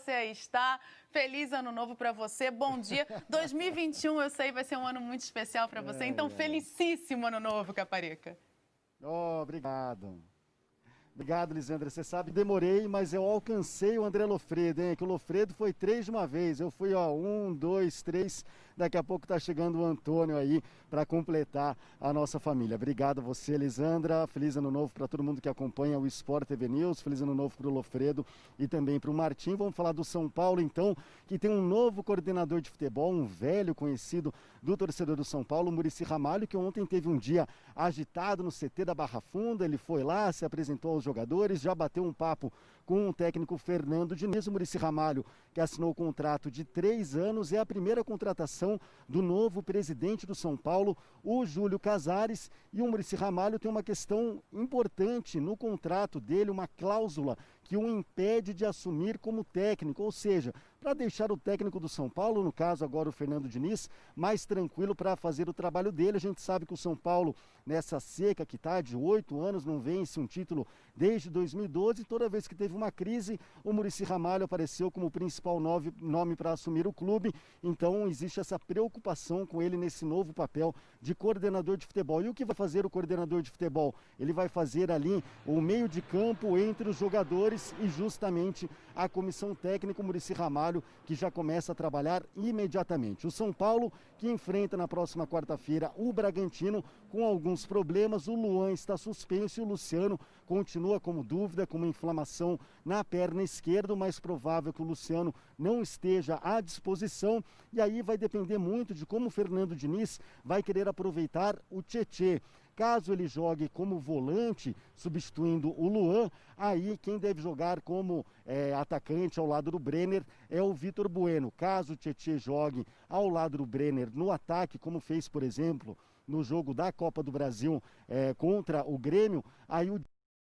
Você está. Feliz ano novo para você, bom dia. 2021, eu sei, vai ser um ano muito especial para você, então felicíssimo ano novo, Caparica. Oh, obrigado. Obrigado, Lisandra. Você sabe, demorei, mas eu alcancei o André Lofredo, hein? Que o Lofredo foi 3 de uma vez. Eu fui, 1, 2, 3. Daqui a pouco tá chegando o Antônio aí para completar a nossa família. Obrigado a você, Lisandra. Feliz ano novo para todo mundo que acompanha o Sport TV News. Feliz ano novo para o Lofredo e também para o Martim. Vamos falar do São Paulo, então, que tem um novo coordenador de futebol, um velho conhecido do torcedor do São Paulo, Muricy Ramalho, que ontem teve um dia agitado no CT da Barra Funda. Ele foi lá, se apresentou aos jogadores, já bateu um papo com o técnico Fernando Diniz. O Muricy Ramalho, que assinou o contrato de 3 anos, é a primeira contratação do novo presidente do São Paulo, o Júlio Casares. E o Muricy Ramalho tem uma questão importante no contrato dele, uma cláusula que o impede de assumir como técnico, ou seja, para deixar o técnico do São Paulo, no caso agora o Fernando Diniz, mais tranquilo para fazer o trabalho dele. A gente sabe que o São Paulo, nessa seca que está de 8 anos, não vence um título desde 2012, toda vez que teve uma crise, o Muricy Ramalho apareceu como o principal nome para assumir o clube. Então existe essa preocupação com ele nesse novo papel de coordenador de futebol. E o que vai fazer o coordenador de futebol? Ele vai fazer ali o meio de campo entre os jogadores e justamente a comissão técnica, o Muricy Ramalho, que já começa a trabalhar imediatamente. O São Paulo, que enfrenta na próxima quarta-feira o Bragantino com alguns problemas. O Luan está suspenso e o Luciano continua como dúvida, com uma inflamação na perna esquerda. O mais provável que o Luciano não esteja à disposição, e aí vai depender muito de como o Fernando Diniz vai querer aproveitar o Tietê. Caso ele jogue como volante, substituindo o Luan, aí quem deve jogar como atacante ao lado do Brenner é o Vitor Bueno. Caso o Tietê jogue ao lado do Brenner no ataque, como fez, por exemplo, no jogo da Copa do Brasil contra o Grêmio, aí o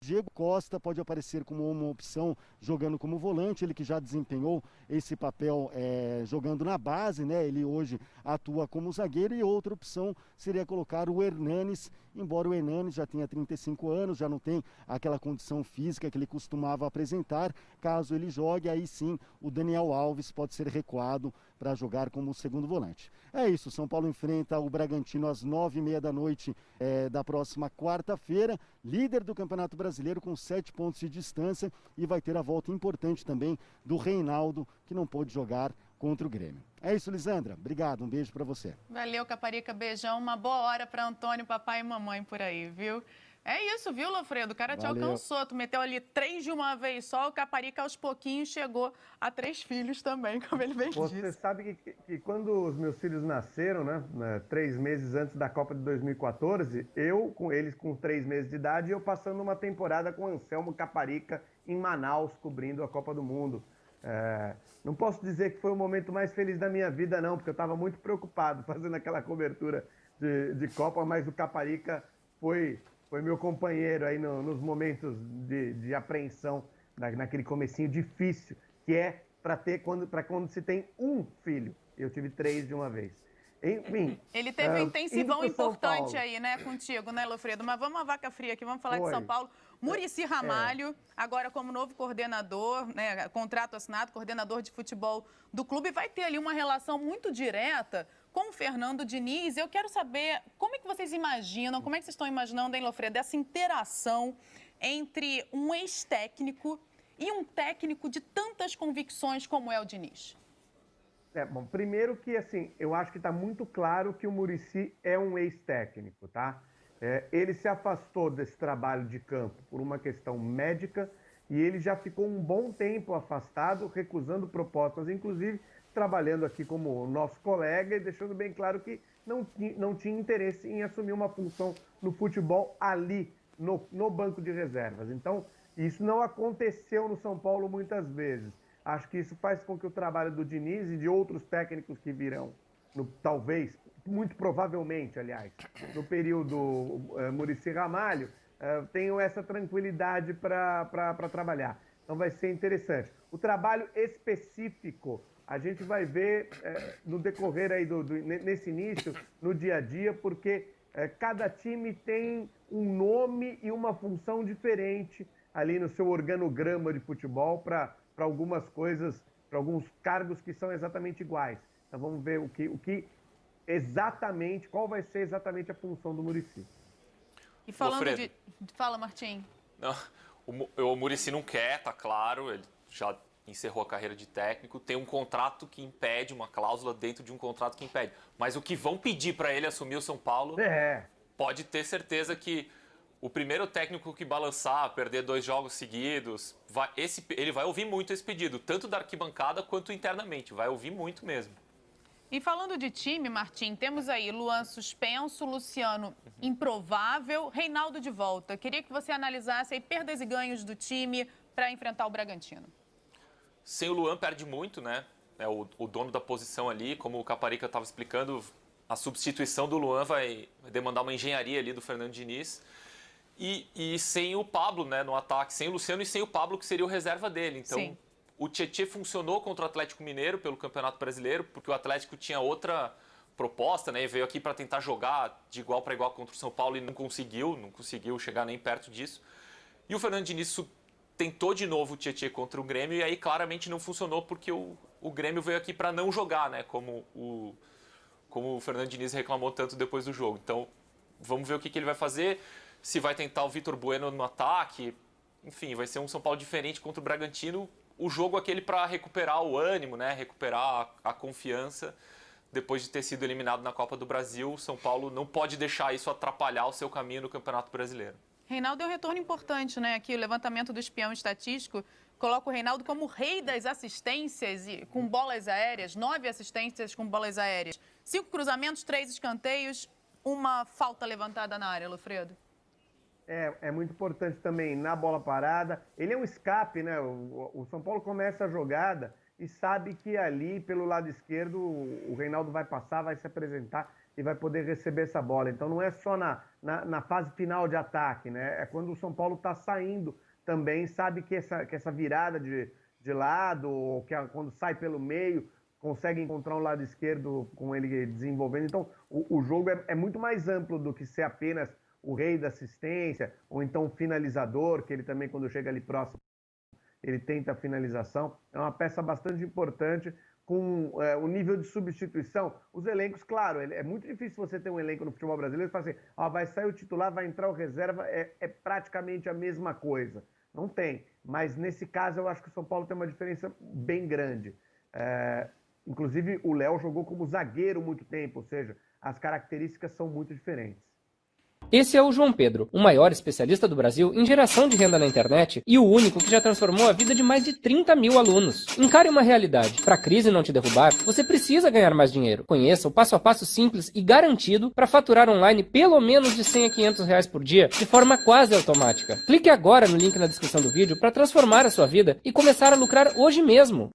Diego Costa pode aparecer como uma opção jogando como volante, ele que já desempenhou esse papel jogando na base, né? Ele hoje atua como zagueiro. E outra opção seria colocar o Hernanes, embora o Hernanes já tenha 35 anos, já não tem aquela condição física que ele costumava apresentar. Caso ele jogue, aí sim o Daniel Alves pode ser recuado para jogar como segundo volante. É isso, São Paulo enfrenta o Bragantino às 9h30 da noite da próxima quarta-feira, líder do Campeonato Brasileiro com 7 pontos de distância, e vai ter a volta importante também do Reinaldo, que não pôde jogar contra o Grêmio. É isso, Lisandra. Obrigado, um beijo para você. Valeu, Caparica, beijão, uma boa hora para Antônio, papai e mamãe por aí, viu? É isso, viu, Lofredo? O cara te alcançou, tu meteu ali 3 de uma vez só, o Caparica aos pouquinhos chegou a 3 filhos também, como ele bem disse. Você sabe que quando os meus filhos nasceram, né, 3 meses antes da Copa de 2014, eu, com eles com 3 meses de idade, eu passando uma temporada com o Anselmo Caparica em Manaus, cobrindo a Copa do Mundo. Não posso dizer que foi o momento mais feliz da minha vida, não, porque eu estava muito preocupado fazendo aquela cobertura de Copa, mas o Caparica foi meu companheiro aí nos momentos de apreensão, naquele comecinho difícil, que é para quando se tem um filho. Eu tive 3 de uma vez. Enfim, ele teve um intensivão importante aí, né, contigo, né, Lofredo? Mas vamos à vaca fria aqui, vamos falar de São Paulo. Muricy Ramalho, agora como novo coordenador, né, contrato assinado, coordenador de futebol do clube, vai ter ali uma relação muito direta com o Fernando Diniz. Eu quero saber como é que vocês imaginam, como é que vocês estão imaginando, hein, Lofredo, essa interação entre um ex-técnico e um técnico de tantas convicções como é o Diniz? Bom, primeiro que, assim, eu acho que está muito claro que o Muricy é um ex-técnico, tá? Ele se afastou desse trabalho de campo por uma questão médica e ele já ficou um bom tempo afastado, recusando propostas, inclusive trabalhando aqui como nosso colega e deixando bem claro que não tinha interesse em assumir uma função no futebol ali, no banco de reservas. Então, isso não aconteceu no São Paulo muitas vezes. Acho que isso faz com que o trabalho do Diniz e de outros técnicos que virão, talvez, muito provavelmente, aliás, no período Muricy Ramalho, tenham essa tranquilidade para trabalhar. Então vai ser interessante. O trabalho específico a gente vai ver no decorrer aí nesse início, no dia a dia, porque cada time tem um nome e uma função diferente ali no seu organograma de futebol para algumas coisas para alguns cargos que são exatamente iguais. Então vamos ver exatamente, qual vai ser exatamente a função do Muricy. E falando de... Fala, Martim. Não, o Muricy não quer, tá claro, ele já encerrou a carreira de técnico, tem um contrato que impede, uma cláusula dentro de um contrato que impede. Mas o que vão pedir para ele assumir o São Paulo, pode ter certeza que o primeiro técnico que balançar, perder 2 jogos seguidos, ele vai ouvir muito esse pedido, tanto da arquibancada quanto internamente, vai ouvir muito mesmo. E falando de time, Martim, temos aí Luan suspenso, Luciano improvável, Reinaldo de volta. Queria que você analisasse aí perdas e ganhos do time para enfrentar o Bragantino. Sem o Luan perde muito, né? É o dono da posição ali, como o Caparica estava explicando, a substituição do Luan vai demandar uma engenharia ali do Fernando Diniz. E sem o Pablo, né, no ataque, sem o Luciano e sem o Pablo, que seria o reserva dele. Então, sim, o Tietê funcionou contra o Atlético Mineiro pelo Campeonato Brasileiro, porque o Atlético tinha outra proposta, né? E veio aqui para tentar jogar de igual para igual contra o São Paulo e não conseguiu chegar nem perto disso. E o Fernando Diniz tentou de novo o Tietê contra o Grêmio e aí claramente não funcionou porque o Grêmio veio aqui para não jogar, né? Como o Fernando Diniz reclamou tanto depois do jogo. Então, vamos ver o que ele vai fazer, se vai tentar o Vitor Bueno no ataque. Enfim, vai ser um São Paulo diferente contra o Bragantino. O jogo é aquele para recuperar o ânimo, né? Recuperar a confiança. Depois de ter sido eliminado na Copa do Brasil, o São Paulo não pode deixar isso atrapalhar o seu caminho no Campeonato Brasileiro. Reinaldo é um retorno importante, né? Aqui o levantamento do espião estatístico coloca o Reinaldo como rei das assistências com bolas aéreas, 9 assistências com bolas aéreas, 5 cruzamentos, 3 escanteios, uma falta levantada na área, Lofredo. É muito importante também na bola parada. Ele é um escape, né? O São Paulo começa a jogada e sabe que ali, pelo lado esquerdo, o Reinaldo vai passar, vai se apresentar e vai poder receber essa bola. Então não é só na fase final de ataque, né? É quando o São Paulo está saindo também, sabe que essa virada de lado, ou que quando sai pelo meio, consegue encontrar um lado esquerdo com ele desenvolvendo. Então o jogo é muito mais amplo do que ser apenas o rei da assistência, ou então o finalizador, que ele também, quando chega ali próximo, ele tenta a finalização. É uma peça bastante importante com o nível de substituição. Os elencos, claro, é muito difícil você ter um elenco no futebol brasileiro e falar assim, vai sair o titular, vai entrar o reserva, é praticamente a mesma coisa. Não tem, mas nesse caso eu acho que o São Paulo tem uma diferença bem grande. Inclusive o Léo jogou como zagueiro muito tempo, ou seja, as características são muito diferentes. Esse é o João Pedro, o maior especialista do Brasil em geração de renda na internet e o único que já transformou a vida de mais de 30 mil alunos. Encare uma realidade. Para a crise não te derrubar, você precisa ganhar mais dinheiro. Conheça o passo a passo simples e garantido para faturar online pelo menos de 100 a 500 reais por dia de forma quase automática. Clique agora no link na descrição do vídeo para transformar a sua vida e começar a lucrar hoje mesmo.